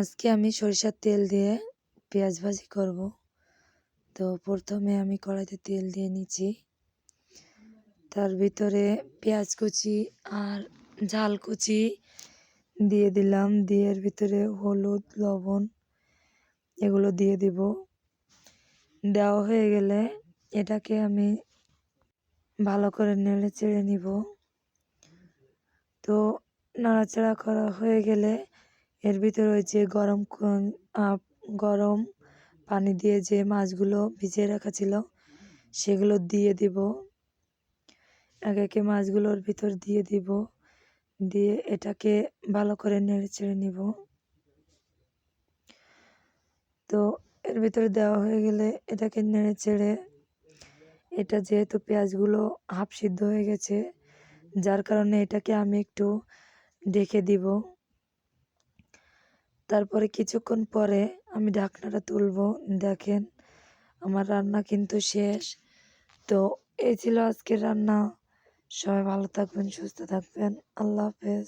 আজকে আমি সরিষার তেল দিয়ে পেঁয়াজ ভাজি করব। তো প্রথমে আমি কড়াইতে তেল দিয়ে নিচ্ছি, তার ভিতরে পেঁয়াজ কুচি আর ঝাল কুচি দিয়ে দিলাম, দিয়ে এর ভিতরে হলুদ লবণ এগুলো দিয়ে দিব। দেওয়া হয়ে গেলে এটাকে আমি ভালো করে নেড়ে চেড়ে নিব। তো নাড়াচাড়া করা হয়ে গেলে এর ভিতরে ওই যে গরম পানি দিয়ে যে মাছগুলো ভিজিয়ে রাখা ছিল সেগুলো দিয়ে দিব। একে একে মাছগুলোর ভিতর দিয়ে দিব, দিয়ে এটাকে ভালো করে নেড়ে চেড়ে নিব। তো এর ভিতরে দেওয়া হয়ে গেলে এটাকে নেড়ে চেড়ে, এটা যেহেতু পেঁয়াজগুলো হাফ সিদ্ধ হয়ে গেছে যার কারণে এটাকে আমি একটু ঢেকে দিব। তারপরে কিছুক্ষণ পরে আমি ঢাকনাটা তুলব। দেখেন আমার রান্না কিন্তু শেষ। তো এই ছিল আজকের রান্না। সবাই ভালো থাকবেন, সুস্থ থাকবেন। আল্লাহ হাফেজ।